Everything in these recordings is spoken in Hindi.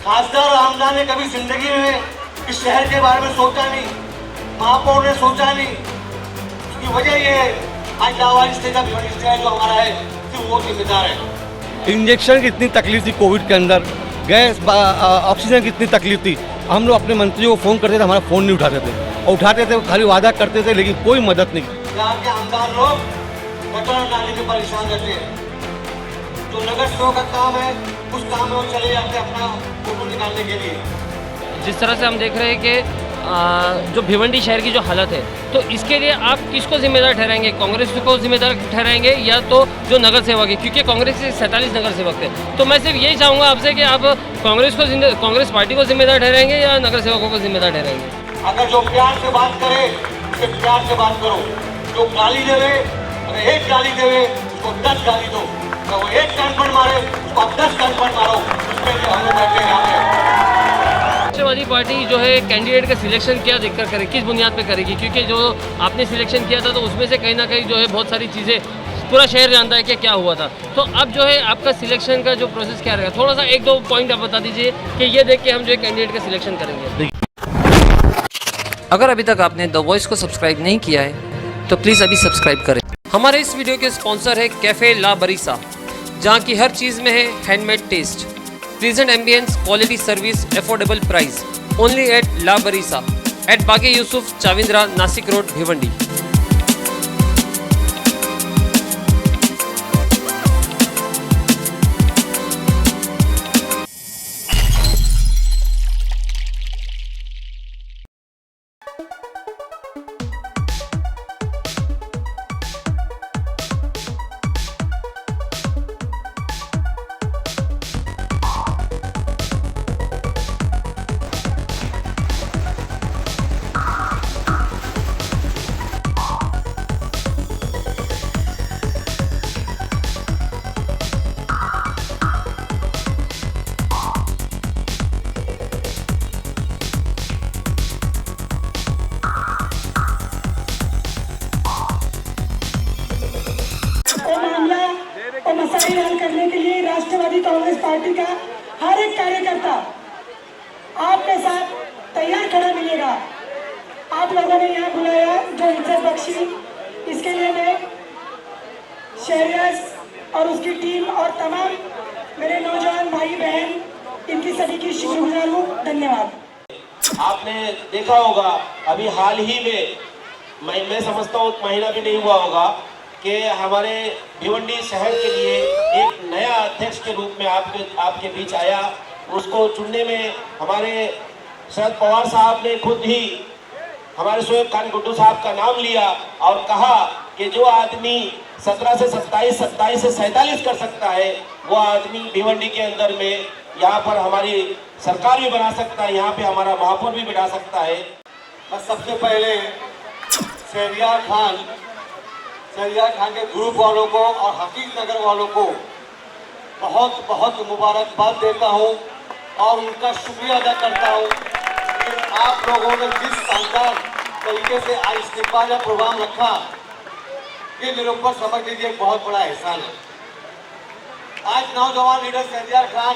खासदार आमदार ने कभी जिंदगी में इस शहर के बारे में सोचा नहीं, महापौर ने सोचा नहीं। उसकी वजह ये है आज लावारिस नेता भिवंडी शहर जो हमारा है सिर्फ वो जिम्मेदार है। इंजेक्शन की इतनी तकलीफ थी कोविड के अंदर, गैस ऑक्सीजन की इतनी तकलीफ थी, हम लोग अपने मंत्रियों को फ़ोन करते थे, हमारा फ़ोन नहीं उठाते थे, और उठाते थे खाली वादा करते थे लेकिन कोई मदद नहीं। यहाँ के आमदार लोग गटर नाली में परेशान रहते हैं। जो नगर सेवक का काम है उस काम में वो चले जाते हैं अपना फोटो निकालने के लिए। जिस तरह से हम देख रहे हैं कि जो भिवंडी शहर की जो हालत है, तो इसके लिए आप किसको जिम्मेदार ठहराएंगे? कांग्रेस को जिम्मेदार ठहराएंगे या तो जो नगर सेवक है, क्योंकि कांग्रेस के 47 नगर सेवक थे। तो मैं सिर्फ यही चाहूँगा आपसे कि आप कांग्रेस पार्टी को जिम्मेदार ठहराएंगे या नगर सेवकों को जिम्मेदार ठहराएंगे? अगर जो प्यार से बात करे उससे प्यार से बात करो, जो गाली देवे अगर एक गाली देवे उसको 10 गाली दो, अगर वो एक कान पर मारे उसको आप 10 कान पर मारो। उसके लिए हम लोग बैठे यहाँ पे। राष्ट्रवादी पार्टी जो है कैंडिडेट का सिलेक्शन क्या देखकर करे, किस बुनियाद पे करेगी? क्योंकि जो आपने सिलेक्शन किया था तो उसमें से कहीं ना कहीं जो है बहुत सारी चीज़ें पूरा शहर जानता है कि क्या हुआ था। तो अब जो है आपका सिलेक्शन का जो प्रोसेस क्या रहेगा, थोड़ा सा 1-2 पॉइंट आप बता दीजिए कि ये देख के हम जो है कैंडिडेट का सिलेक्शन करेंगे। अगर अभी तक आपने द वॉइस को सब्सक्राइब नहीं किया है तो प्लीज़ अभी सब्सक्राइब करें। हमारे इस वीडियो के स्पॉन्सर है कैफ़े ला बरीसा, जहाँ की हर चीज़ में है handmade taste, pleasant ambience, quality service, affordable price, only at ला बरीसा एट बागे यूसुफ चाविंद्रा, नासिक रोड, भिवंडी। मसाइल हल करने के लिए राष्ट्रवादी कांग्रेस पार्टी का हर एक कार्यकर्ता आपके साथ तैयार खड़ा मिलेगा। आप लोगों ने यहाँ बुलाया जो इज्जत बख्शी, इसके लिए मैं शहरियार और उसकी टीम और तमाम मेरे नौजवान भाई बहन इनकी सभी की शुक्रगुजार हूँ। धन्यवाद। आपने देखा होगा अभी हाल ही में, मैं समझता हूँ महीना भी नहीं हुआ होगा कि हमारे भिवंडी शहर के लिए एक नया अध्यक्ष के रूप में आपके बीच आया। उसको चुनने में हमारे शरद पवार साहब ने खुद ही हमारे शोएब खान गुड्डू साहब का नाम लिया और कहा कि जो आदमी 17 से 27, 27 से 47 कर सकता है, वो आदमी भिवंडी के अंदर में यहाँ पर हमारी सरकार भी बना सकता है, यहाँ पे हमारा महापौर भी बिठा सकता है। बस सबसे पहले शहरियार खान के ग्रुप वालों को और हकीक नगर वालों को बहुत बहुत मुबारकबाद देता हूं और उनका शुक्रिया अदा करता हूं कि आप लोगों ने जिस शानदार तरीके से आज इस्तीफा का प्रोग्राम रखा, ये मेरे ऊपर समझ लीजिए एक बहुत बड़ा एहसान है। आज नौजवान लीडर शहरियार खान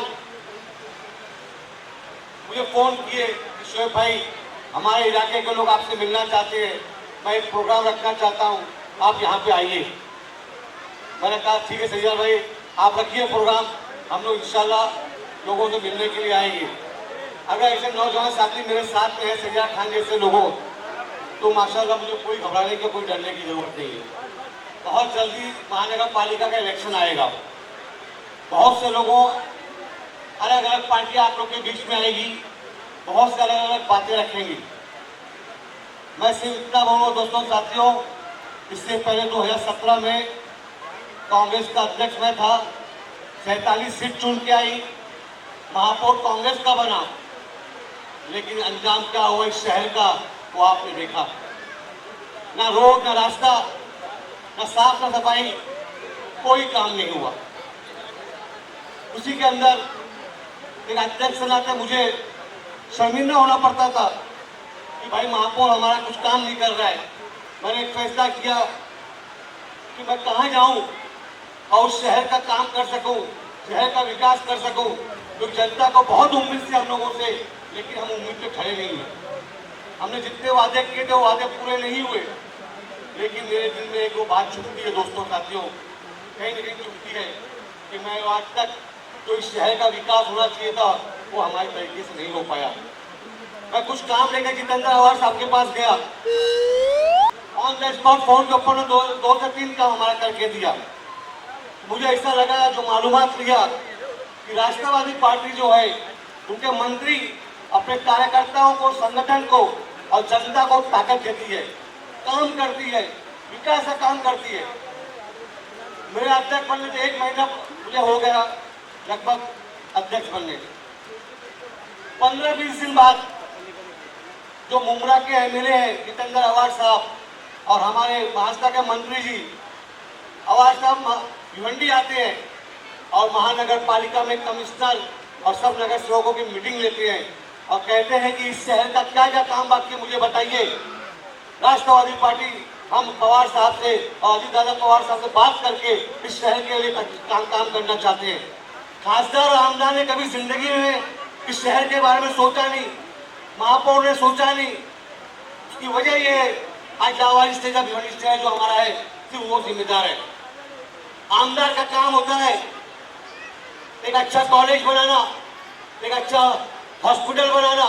मुझे फोन किए, शोएब भाई हमारे इलाके के लोग आपसे मिलना चाहते हैं, मैं एक प्रोग्राम रखना चाहता हूँ, आप यहाँ पे आइए। मैंने कहा ठीक है शहरियार भाई, आप रखिए प्रोग्राम, हम लोग इंशाल्लाह लोगों से मिलने के लिए आएंगे। अगर ऐसे नौजवान साथी मेरे साथ में है शहरियार खान जैसे लोगों, तो माशाल्लाह मुझे कोई घबराने की, कोई डरने की जरूरत नहीं है। बहुत जल्दी महानगर पालिका का इलेक्शन आएगा, बहुत से लोगों अलग अलग पार्टियां आप लोग के बीच में आएगी, बहुत से अलग अलग बातें रखेंगी। मैं सिर्फ इतना बोलूँगा दोस्तों साथियों, इससे पहले 2017 में कांग्रेस का अध्यक्ष मैं था, 47 सीट चुन के आई, महापौर कांग्रेस का बना, लेकिन अंजाम क्या हुआ इस शहर का वो आपने देखा। ना रोड, ना रास्ता, ना साफ, ना सफाई, कोई काम नहीं हुआ। उसी के अंदर एक अध्यक्ष से नाते मुझे शर्मिंदा होना पड़ता था कि भाई महापौर हमारा कुछ काम नहीं कर रहा है। मैंने एक फैसला किया कि मैं कहाँ जाऊं और शहर का काम कर सकूं, शहर का विकास कर सकूं। क्योंकि जनता को बहुत उम्मीद थी हम लोगों से, लेकिन हम उम्मीद पे खड़े नहीं हुए। हमने जितने वादे किए थे वो वादे पूरे नहीं हुए, लेकिन मेरे दिल में एक वो बात छुपती है दोस्तों साथियों, कहीं न कहीं छुपती है कि मैं आज तक जो इस शहर का विकास होना चाहिए था वो हमारे तरीके से नहीं हो पाया। मैं कुछ काम लेकर जितेंद्र आवाज साहब के पास गया, ऑन द स्पॉट फोन के ऊपर दो से 3 काम हमारा करके दिया। मुझे ऐसा लगा, जो मालूमात लिया कि राष्ट्रवादी पार्टी जो है उनके मंत्री अपने कार्यकर्ताओं को, संगठन को और जनता को ताकत देती है, काम करती है, विकास का काम करती है। मेरे अध्यक्ष बनने से 1 महीना मुझे हो गया लगभग अध्यक्ष बनने के। 15-20 दिन बाद जो मुमरा के एमएलए हैं जितेंद्र आवाज साहब और हमारे भाजपा के मंत्री जी आवाज साहब भिवंडी आते हैं और महानगर पालिका में कमिश्नर और सब नगर सेवकों की मीटिंग लेते हैं और कहते हैं कि इस शहर का क्या क्या काम बाकी है मुझे बताइए। राष्ट्रवादी पार्टी हम पवार साहब से और अजीत दादा पवार साहब से बात करके इस शहर के लिए काम करना चाहते हैं। खासदार और आमदार ने कभी जिंदगी में इस शहर के बारे में सोचा नहीं, महापौर ने सोचा नहीं। उसकी वजह ये है आज लाहौर स्टेज भिवंडी स्टेज जो हमारा है सिर्फ वो जिम्मेदार है। आमदार का काम होता है एक अच्छा कॉलेज बनाना, एक अच्छा हॉस्पिटल बनाना,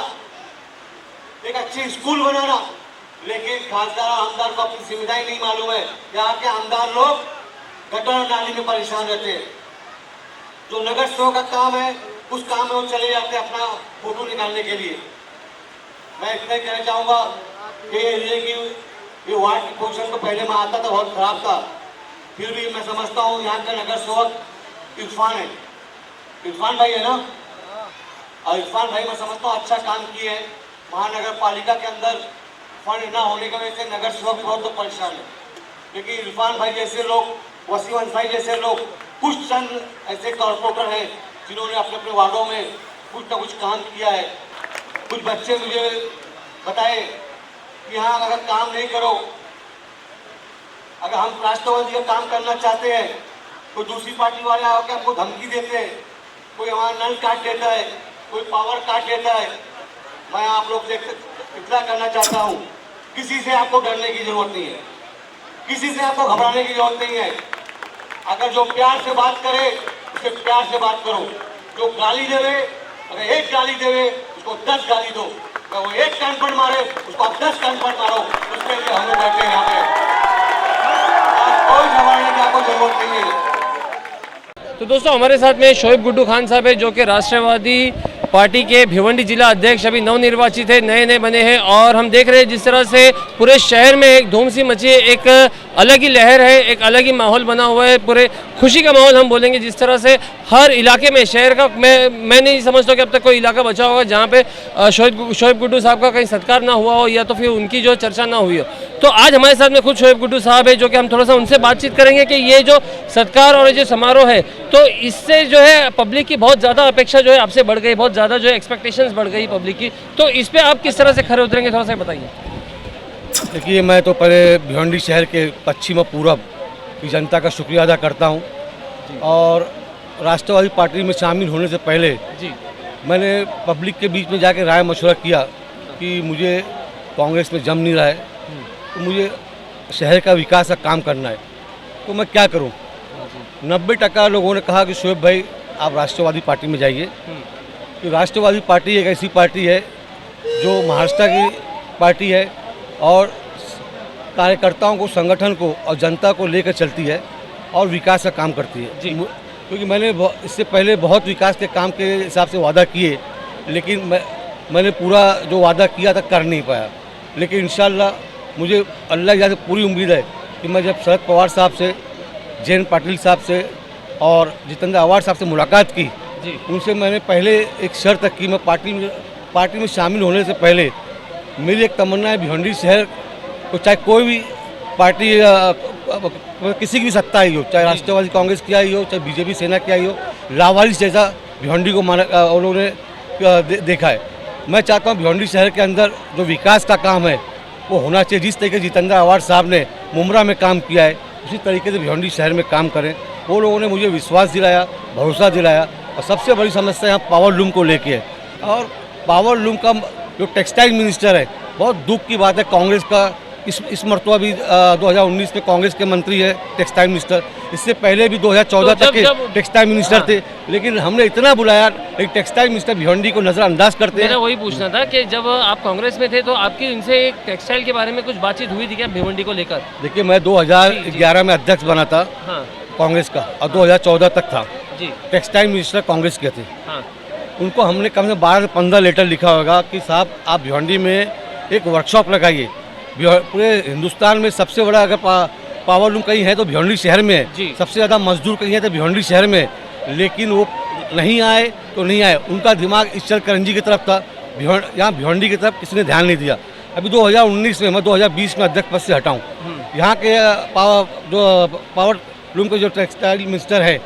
एक अच्छी स्कूल बनाना, लेकिन खासदार और आमदार को अपनी जिम्मेदारी नहीं मालूम है। यहाँ के आमदार लोग गटर और नाली में परेशान रहते हैं। जो नगर सेवक का काम है उस काम में वो चले जाते हैं अपना फोटो निकालने के लिए। मैं इतना ही कहना चाहूँगा कि एरिया की ये वार्ड की पोजीशन तो पहले मैं आता था बहुत खराब था, फिर भी मैं समझता हूँ यहाँ का नगर सेवक इरफान है, इरफान भाई है ना, और इरफान भाई मैं समझता हूँ अच्छा काम किए हैं। महानगर पालिका के अंदर फंड ना होने की वजह से नगर सेवक भी बहुत लोग परेशान है, लेकिन इरफान भाई जैसे लोग, वसीम अंसारी जैसे लोग, कुछ चंद ऐसे कॉर्पोरेटर हैं जिन्होंने अपने अपने वार्डों में कुछ ना कुछ काम किया है। कुछ बच्चे मुझे बताए कि यहाँ अगर काम नहीं करो, अगर हम राष्ट्रवादी का काम करना चाहते हैं तो दूसरी पार्टी वाले आकर हमको धमकी देते हैं, कोई हमारा नल काट देता है, कोई पावर काट देता है। मैं आप लोग से इतना करना चाहता हूँ, किसी से आपको डरने की जरूरत नहीं है, किसी से आपको घबराने की जरूरत नहीं है। अगर जो प्यार से बात करे उसे प्यार से बात करो, जो गाली देवे अगर एक गाली देवे उसको 10 गाली दो, अगर वो एक कान पर मारे उसको आप 10 कान पर मारो। उसके लिए हम लोग बैठे हैं यहाँ पे, कोई घबराने की आपको जरूरत नहीं है। तो दोस्तों हमारे साथ में शोएब गुड्डू खान साहब है जो कि राष्ट्रवादी पार्टी के भिवंडी जिला अध्यक्ष अभी नवनिर्वाचित है, नए नए बने हैं। और हम देख रहे हैं जिस तरह से पूरे शहर में एक धूम सी मची है, एक अलग ही लहर है, एक अलग ही माहौल बना हुआ है, पूरे खुशी का माहौल हम बोलेंगे। जिस तरह से हर इलाके में शहर का मैं नहीं समझता कि अब तक कोई इलाका बचा होगा जहाँ पे शोएब गुड्डू साहब का कहीं सत्कार ना हुआ हो या तो फिर उनकी जो चर्चा ना हुई हो। तो आज हमारे साथ में खुद शोएब गुड्डू साहब है जो कि हम थोड़ा सा उनसे बातचीत करेंगे कि ये जो सत्कार और ये जो समारोह है तो इससे जो है पब्लिक की बहुत ज़्यादा अपेक्षा जो है आपसे बढ़ गई, बहुत ज़्यादा जो है एक्सपेक्टेशंस बढ़ गई पब्लिक की। तो इस पर आप किस तरह से खरे उतरेंगे, थोड़ा सा बताइए। देखिए, मैं तो पहले भिवंडी शहर के पश्चिम और पूरब की जनता का शुक्रिया अदा करता हूँ। और राष्ट्रवादी पार्टी में शामिल होने से पहले जी मैंने पब्लिक के बीच में जाके राय मशवरा किया कि मुझे कांग्रेस में जम नहीं रहा है, तो मुझे शहर का विकास का काम करना है, तो मैं क्या करूं। 90% लोगों ने कहा कि शोएब भाई आप राष्ट्रवादी पार्टी में जाइए, कि राष्ट्रवादी पार्टी एक ऐसी पार्टी है जो महाराष्ट्र की पार्टी है और कार्यकर्ताओं को, संगठन को और जनता को लेकर चलती है और विकास का काम करती है। जी। क्योंकि मैंने इससे पहले बहुत विकास के काम के हिसाब से वादा किए, लेकिन मैंने पूरा जो वादा किया था कर नहीं पाया। लेकिन इंशाल्लाह मुझे अल्लाह की से पूरी उम्मीद है कि मैं जब शरद पवार साहब से, जयंत पाटिल साहब से और जितेंद्र आवाज साहब से मुलाकात की, उनसे मैंने पहले एक शर्त की, मैं पार्टी में शामिल होने से पहले मेरी एक तमन्ना है भिवंडी शहर को, चाहे कोई भी पार्टी किसी की भी सत्ता आई हो, चाहे राष्ट्रवादी कांग्रेस की आई हो, चाहे बीजेपी सेना की आई हो, लावारिस जैसा भिवंडी को उन्होंने देखा है। मैं चाहता हूँ भिवंडी शहर के अंदर जो विकास का काम है वो होना चाहिए। जिस तरीके से जितेंद्र आवाज साहब ने मुमरा में काम किया है उसी तरीके से भिवंडी शहर में काम करें। वो लोगों ने मुझे विश्वास दिलाया, भरोसा दिलाया और सबसे बड़ी समस्या यहाँ पावर लूम को लेके है। और पावर लूम का जो टेक्सटाइल मिनिस्टर है, बहुत दुख की बात है, कांग्रेस का इस मरतबा भी 2019 में कांग्रेस के मंत्री है टेक्सटाइल मिनिस्टर। इससे पहले भी 2014 तो तक के टेक्सटाइल मिनिस्टर थे, लेकिन हमने इतना बुलाया, एक टेक्सटाइल मिनिस्टर भिवंडी को नज़रअंदाज करते हैं। मेरा वही पूछना था कि जब आप कांग्रेस में थे तो आपकी इनसे एक टेक्सटाइल के बारे में कुछ बातचीत हुई थी क्या भिवंडी को लेकर? देखिए, मैं 2011 में अध्यक्ष बना था हाँ कांग्रेस का, और 2014 तक था। जी टेक्सटाइल मिनिस्टर कांग्रेस के थे। हाँ उनको हमने कम से कम 12 से 15 लेटर लिखा होगा कि साहब आप भिवंडी में एक वर्कशॉप लगाइए। पूरे हिंदुस्तान में सबसे बड़ा अगर पावर लूम कहीं है तो भिवंडी शहर में जी। है, सबसे ज़्यादा मजदूर कहीं है तो भिवंडी शहर में है। लेकिन वो नहीं आए तो नहीं आए, उनका दिमाग ईश्वर करंजी की तरफ था, यहाँ भिवंडी की तरफ किसी ने ध्यान नहीं दिया। अभी 2019 में, मैं 2020 में अध्यक्ष पद से हटाऊँ, यहाँ के पावर लूम के जो टेक्सटाइल मिनिस्टर है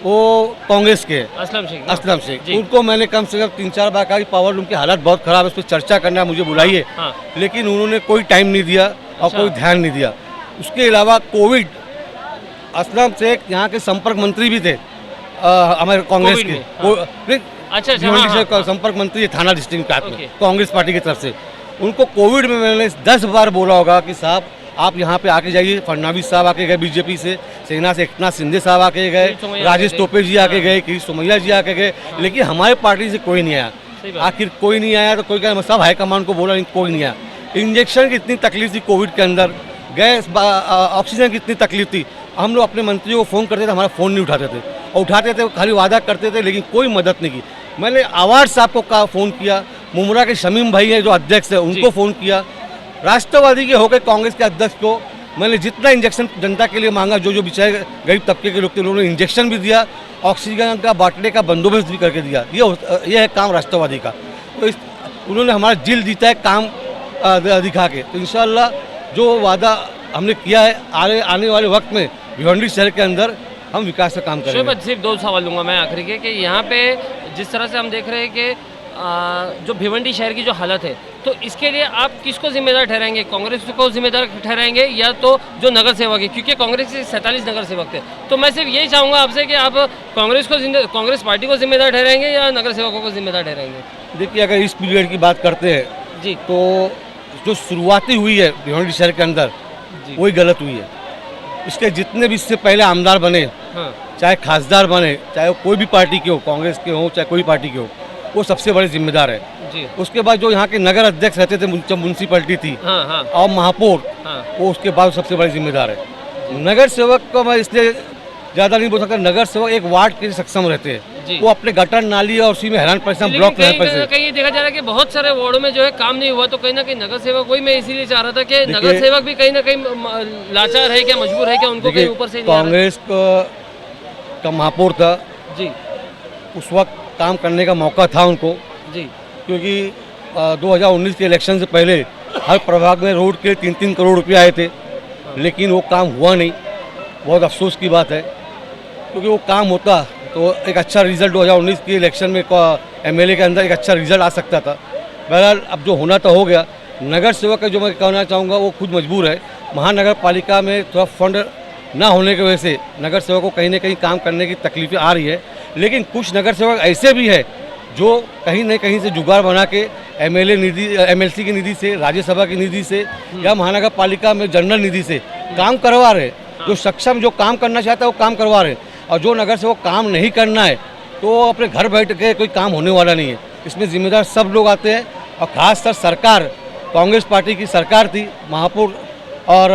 वो कांग्रेस के असलम शेख, उनको मैंने कम से कम 3-4 बार कहा कि पावर लूम की हालत बहुत ख़राब है, इस पर चर्चा करना, मुझे बुलाइए। हाँ। लेकिन उन्होंने कोई टाइम नहीं दिया और कोई ध्यान नहीं दिया। उसके अलावा कोविड, असलम शेख यहाँ के संपर्क मंत्री भी थे हमारे कांग्रेस के। भिवंडी से संपर्क मंत्री थाना डिस्ट्रिक्ट में कांग्रेस पार्टी की तरफ से। उनको कोविड में मैंने 10 बार बोला होगा कि साहब आप यहाँ पे आके जाइए। फडणवीस साहब आके गए बीजेपी से, सेना से एकनाथ शिंदे साहब आके गए, राजेश टोपे जी आके गए, किरीट सोमैया जी आके गए, लेकिन हमारे पार्टी से कोई नहीं आया। आखिर कोई नहीं आया तो कोई कह, सब हाईकमान को बोला, कोई नहीं आया। इंजेक्शन की इतनी तकलीफ थी कोविड के अंदर, गैस ऑक्सीजन की इतनी तकलीफ थी, हम लोग अपने मंत्रियों को फ़ोन करते थे, हमारा फ़ोन नहीं उठाते थे, और उठाते थे खाली वादा करते थे, लेकिन कोई मदद नहीं की। मैंने आवाज साहब को फ़ोन किया, मुमरा के शमीम भाई हैं जो अध्यक्ष है, उनको फ़ोन किया, राष्ट्रवादी के होकर कांग्रेस के अध्यक्ष को मैंने जितना इंजेक्शन जनता के लिए मांगा, जो बेचारे गरीब तबके के लोग थे, उन्होंने इंजेक्शन भी दिया, ऑक्सीजन का बांटने का बंदोबस्त भी करके दिया। ये है काम राष्ट्रवादी का। तो उन्होंने हमारा दिल जीता है काम दिखा के। तो इंशाल्लाह जो वादा हमने किया है, आने वाले वक्त में भिवंडी शहर के अंदर हम विकास का काम करेंगे। सिर्फ 2 सवाल लूँगा मैं आखिरी के, कि यहाँ पे जिस तरह से हम देख रहे हैं कि जो भिवंडी शहर की जो हालत है, तो इसके लिए आप किसको जिम्मेदार ठहराएंगे? कांग्रेस को जिम्मेदार ठहराएंगे या तो जो नगर सेवक है, क्योंकि कांग्रेस के 47 नगर सेवक थे। तो मैं सिर्फ यही चाहूँगा आपसे कि आप कांग्रेस पार्टी को जिम्मेदार ठहराएंगे या नगर सेवकों को जिम्मेदार ठहराएंगे? देखिए, अगर इस पीरियड की बात करते हैं जी, तो जो शुरुआती हुई है भिवंडी शहर के अंदर वही गलत हुई है। इसके जितने भी इससे पहले आमदार बने, हाँ, चाहे खासदार बने, चाहे वो कोई भी पार्टी के हो, कांग्रेस के हो चाहे कोई पार्टी के हो, वो सबसे बड़े जिम्मेदार है जी। उसके बाद जो यहाँ के नगर अध्यक्ष रहते थे, म्यूनसिपैलिटी थी, हाँ, हाँ, और महापौर, हाँ, वो उसके बाद सबसे बड़े जिम्मेदार है। नगर सेवक को मैं इसलिए ज़्यादा नहीं बोल सकता, नगर सेवक एक वार्ड के सक्षम रहते हैं, वो अपने गटर नाली और उसी में हैरान परेशान ब्लॉक कहीं ये देखा जा रहा है कि बहुत सारे वार्डों में जो है काम नहीं हुआ, तो कहीं ना कहीं नगर सेवक, वही मैं इसीलिए चाह रहा था कि नगर सेवक भी कहीं ना कहीं लाचार है क्या, मजबूर है क्या, उनको कहीं ऊपर से कांग्रेस का महापौर था जी, उस वक्त काम करने का मौका था उनको जी, क्योंकि 2019 के इलेक्शन से पहले हर प्रभाग में रोड के 3-3 करोड़ रुपये आए थे, लेकिन वो काम हुआ नहीं। बहुत अफसोस की बात है, क्योंकि वो काम होता तो एक अच्छा रिजल्ट 2019 के इलेक्शन में एमएलए के अंदर एक अच्छा रिजल्ट आ सकता था। बहरहाल अब जो होना तो हो गया। नगर सेवक का जो मैं कहना चाहूँगा, वो खुद मजबूर है। महानगर पालिका में थोड़ा फंड ना होने की वजह से नगर सेवक को कहीं ना कहीं काम करने की तकलीफें आ रही है, लेकिन कुछ नगर सेवक ऐसे भी है जो कहीं न कहीं से जुगाड़ बना के एमएलए निधि, एमएलसी की निधि से, राज्यसभा की निधि से या महानगर पालिका में जनरल निधि से काम करवा रहे। जो सक्षम जो काम करना चाहता है वो काम करवा रहे, और जो नगर से वो काम नहीं करना है तो अपने घर बैठ के कोई काम होने वाला नहीं है। इसमें जिम्मेदार सब लोग आते हैं, और ख़ासकर सरकार, कांग्रेस पार्टी की सरकार थी, महापौर और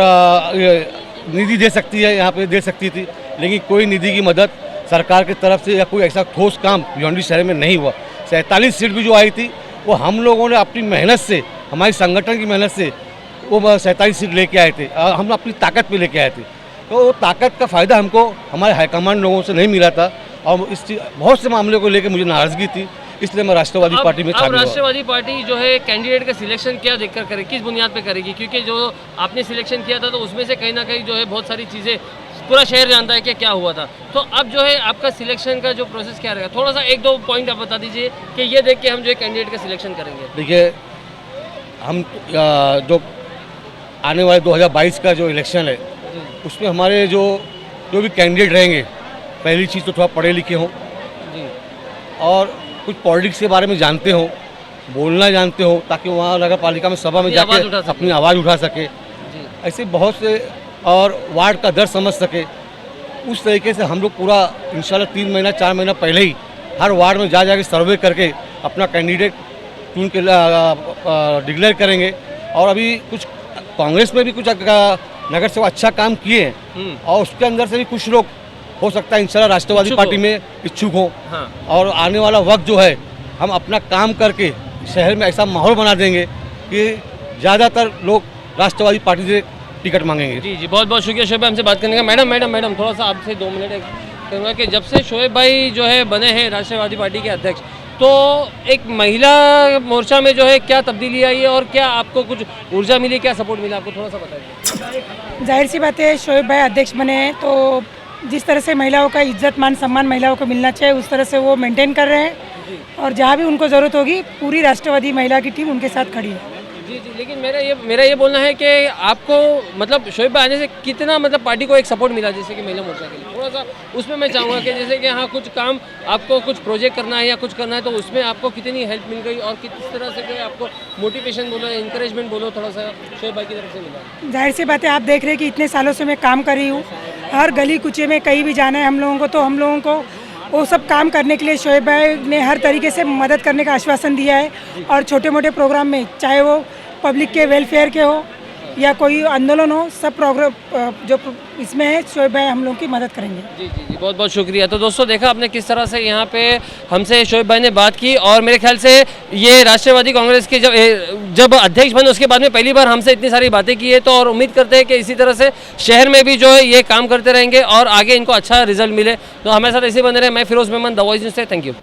निधि दे सकती है, यहाँ पे दे सकती थी, लेकिन कोई निधि की मदद सरकार की तरफ से या कोई ऐसा ठोस काम भिवंडी शहर में नहीं हुआ। 47 सीट भी जो आई थी वो हम लोगों ने अपनी मेहनत से, हमारी संगठन की मेहनत से वो 47 सीट लेके आए थे, हम अपनी ताकत पे लेके आए थे। तो वो ताकत का फ़ायदा हमको हमारे हाईकमान लोगों से नहीं मिला था, और इस बहुत से मामले को लेकर मुझे नाराज़गी थी, इसलिए मैं राष्ट्रवादी पार्टी में शामिल हुआ। राष्ट्रवादी पार्टी जो है कैंडिडेट का सिलेक्शन क्या देखकर करे, किस बुनियाद पे करेगी? क्योंकि जो आपने सिलेक्शन किया था तो उसमें से कहीं ना कहीं जो है बहुत सारी चीज़ें पूरा शहर जानता है कि क्या हुआ था। तो अब जो है आपका सिलेक्शन का जो प्रोसेस क्या रहेगा, थोड़ा सा 1-2 पॉइंट आप बता दीजिए कि ये देख के हम जो है कैंडिडेट का सिलेक्शन करेंगे। देखिए, हम जो आने वाले 2022 का जो इलेक्शन है उसमें हमारे जो भी कैंडिडेट रहेंगे, पहली चीज़ तो थोड़ा पढ़े लिखे हों, और कुछ पॉलिटिक्स के बारे में जानते हो, बोलना जानते हो, ताकि वहाँ नगर पालिका में सभा में अपनी आवाज़ उठा जाके सके। अपनी आवाज़ उठा सके। जी ऐसे बहुत से, और वार्ड का दर्द समझ सके। उस तरीके से हम लोग पूरा इंशाल्लाह 3 महीना 4 महीना पहले ही हर वार्ड में जा जाके सर्वे करके अपना कैंडिडेट चुन के डिक्लेयर करेंगे। और अभी कुछ कांग्रेस में भी कुछ नगर सेवक अच्छा काम किए हैं, और उसके अंदर से भी कुछ लोग हो सकता है इंशाल्लाह राष्ट्रवादी इच्छुक पार्टी हो। में इच्छुक हो। हाँ और आने वाला वक्त जो है, हम अपना काम करके शहर में ऐसा माहौल बना देंगे कि ज़्यादातर लोग राष्ट्रवादी पार्टी से टिकट मांगेंगे। जी जी, बहुत बहुत शुक्रिया शोएब भाई हमसे बात करने का। मैडम थोड़ा सा आपसे 2 मिनट कहूँगा कि जब से शोएब भाई जो है बने हैं राष्ट्रवादी पार्टी के अध्यक्ष, तो एक महिला मोर्चा में जो है क्या तब्दीली आई है और क्या आपको कुछ ऊर्जा मिली, क्या सपोर्ट मिला आपको, थोड़ा सा बताइए। जाहिर सी बात है, शोएब भाई अध्यक्ष बने हैं तो जिस तरह से महिलाओं का इज्जत मान सम्मान महिलाओं को मिलना चाहिए, उस तरह से वो मेंटेन कर रहे हैं। और जहाँ भी उनको ज़रूरत होगी, पूरी राष्ट्रवादी महिला की टीम उनके साथ खड़ी है। जी जी, लेकिन मेरा ये बोलना है कि आपको मतलब शोएब भाई आने से कितना मतलब पार्टी को एक सपोर्ट मिला, जैसे कि महिला मोर्चा के लिए थोड़ा सा उसमें मैं चाहूँगा कि जैसे कि हाँ कुछ काम आपको कुछ प्रोजेक्ट करना है या कुछ करना है, तो उसमें आपको कितनी हेल्प मिल गई और किस तरह से जो है आपको मोटिवेशन बोलो, इंकरेजमेंट बोलो, थोड़ा सा शोएब भाई की तरफ से मिला। जाहिर सी बात है, आप देख रहे हैं कि इतने सालों से मैं काम कर रही हूँ, हर गली कुचे में कहीं भी जाना है हम लोगों को, तो हम लोगों को वो सब काम करने के लिए शोएब भाई ने हर तरीके से मदद करने का आश्वासन दिया है। और छोटे मोटे प्रोग्राम में, चाहे वो पब्लिक के वेलफेयर के हो या कोई आंदोलन हो, सब प्रोग्राम जो इसमें है, शोएब भाई हम लोग की मदद करेंगे। जी जी जी, बहुत बहुत शुक्रिया। तो दोस्तों देखा आपने किस तरह से यहाँ पे हमसे शोएब भाई ने बात की, और मेरे ख्याल से ये राष्ट्रवादी कांग्रेस के जब अध्यक्ष बने उसके बाद में पहली बार हमसे इतनी सारी बातें की है। तो और उम्मीद करते हैं कि इसी तरह से शहर में भी जो है ये काम करते रहेंगे और आगे इनको अच्छा रिजल्ट मिले। तो हमारे साथ ऐसे बने रहे। मैं Firoz Memon, the voice news से, थैंक यू।